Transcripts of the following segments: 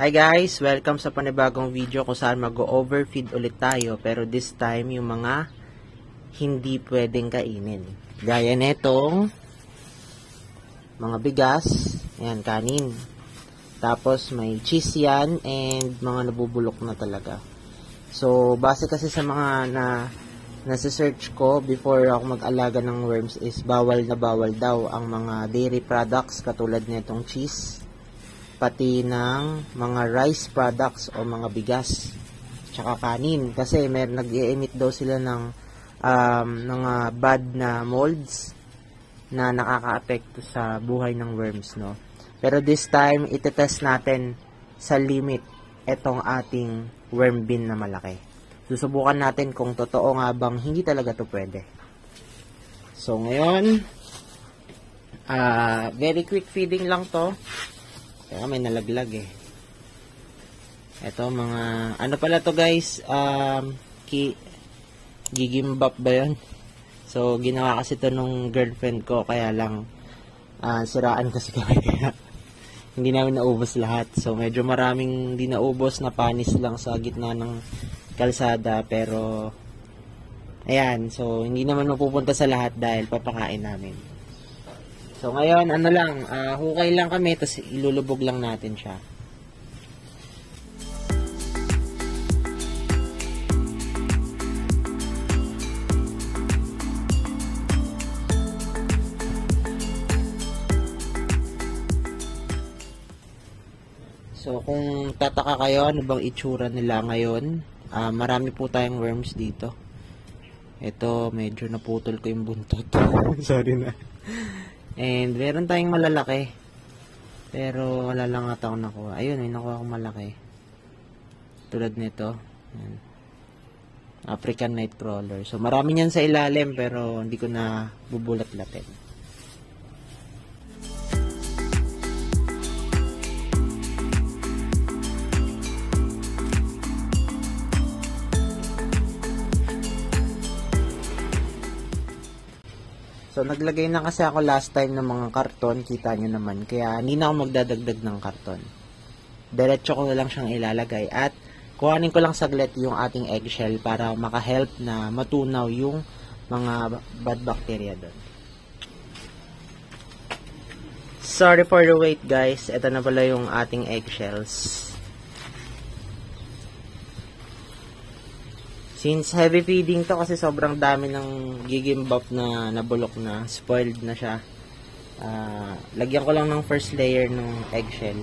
Hi guys! Welcome sa panibagong video kung saan mag-overfeed ulit tayo, pero this time yung mga hindi pwedeng kainin. Gaya netong mga bigas, ayan, kanin. Tapos may cheese yan and mga nabubulok na talaga. So, base kasi sa mga nasa-search ko before ako mag-alaga ng worms is bawal na bawal daw ang mga dairy products katulad netong cheese, pati ng mga rice products o mga bigas tsaka kanin kasi nag-i-emit daw sila ng mga bad na molds na nakaka-apekto sa buhay ng worms, no. Pero this time itetest natin sa limit etong ating worm bin na malaki. Susubukan natin kung totoo nga bang hindi talaga to pwede. So ngayon very quick feeding lang to. Kaya may nalaglag eh. Ito mga, ano pala to guys, gigimbap ba yun? So, ginawa kasi to nung girlfriend ko, kaya lang, siraan kasi kami, kaya hindi namin naubos lahat. So, medyo maraming hindi naubos na panis lang sa gitna ng kalsada, pero, ayan, so, hindi naman mapupunta sa lahat dahil papakain namin. So, ngayon, ano lang, hukay lang kami, tapos ilulubog lang natin siya. So, kung tataka kayo, ano bang itsura nila ngayon, marami po tayong worms dito. Ito, medyo naputol ko yung buntot. Sorry na. And meron tayong malalaki. Pero wala lang ata akong nakuha. Ayun, may nakuha akong malaki. Tulad nito. Ayan. African Nightcrawler. So marami niyan sa ilalim pero hindi ko na bubulat-latin. So, naglagay na kasi ako last time ng mga karton, kita nyo naman. Kaya, hindi na ako magdadagdag ng karton. Diretso ko na lang siyang ilalagay. At, kuhanin ko lang saglit yung ating eggshell para maka-help na matunaw yung mga bad bacteria doon. Sorry for the wait guys. Ito na pala yung ating eggshells. Since heavy feeding to kasi sobrang dami ng gigimbap na nabulok na, spoiled na siya. Lagyan ko lang ng first layer ng eggshell.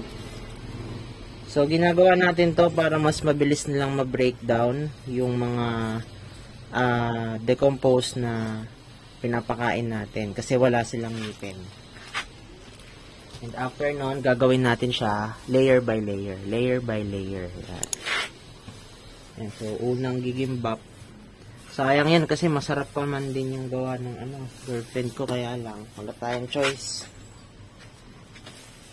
So ginagawa natin to para mas mabilis nilang ma-breakdown yung mga decompose na pinapakain natin kasi wala silang ngipin. And after nun, gagawin natin siya layer by layer. Layer by layer. Yan. So, unang gigimbap. Sayang yan kasi masarap pa man din yung gawa ng girlfriend ko, kaya lang wala tayong choice.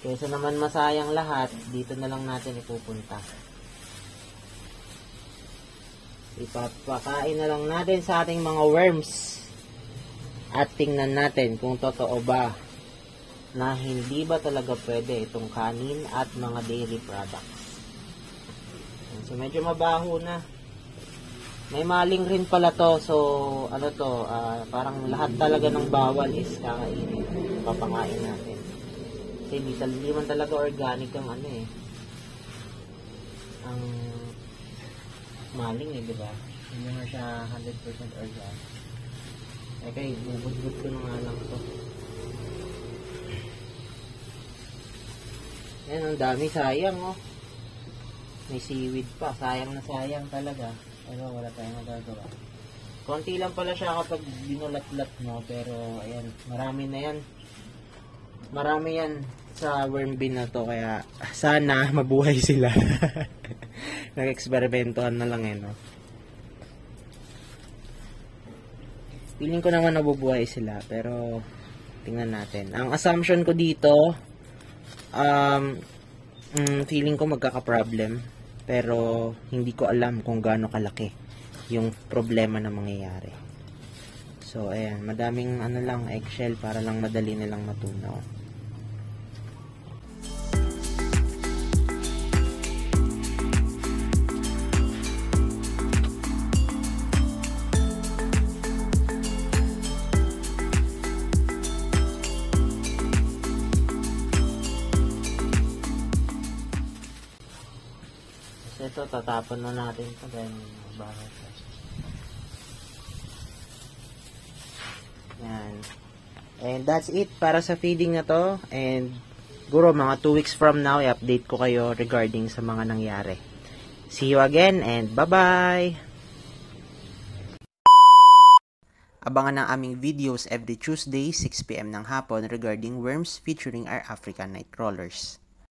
Kaysa naman masayang lahat, dito na lang natin ipupunta. Ipapakain na lang natin sa ating mga worms. At tingnan natin kung totoo ba na hindi ba talaga pwede itong kanin at mga dairy products. So, medyo mabaho na. May maling rin pala to. So, ano to, parang lahat talaga ng bawal is kakainin. Papakain natin. Kasi hindi man talaga organic ang ang maling diba? Hindi na siya 100% organic. Okay, bubud-bud ko na nga lang to. Yan, ang dami, sayang may seaweed pa. Sayang na sayang talaga. Pero wala tayong magagawa. Konti lang pala siya kapag binulat-lat mo. Pero ayan, marami na yan. Marami yan sa worm bin na to. Kaya sana mabuhay sila. Nag-eksperimentohan na lang no? Feeling ko naman nabubuhay sila. Pero tingnan natin. Ang assumption ko dito, feeling ko magkaka-problem. Pero hindi ko alam kung gaano kalaki yung problema na mangyayari. So ayan, madaming eggshell para lang madali nilang matunaw. Ito, tatapon na natin ito dahil bakit. Yan. And that's it para sa feeding na to. And siguro mga 2 weeks from now, i-update ko kayo regarding sa mga nangyari. See you again and bye-bye! Abangan ang aming videos every Tuesday, 6 PM ng hapon regarding worms featuring our African night crawlers.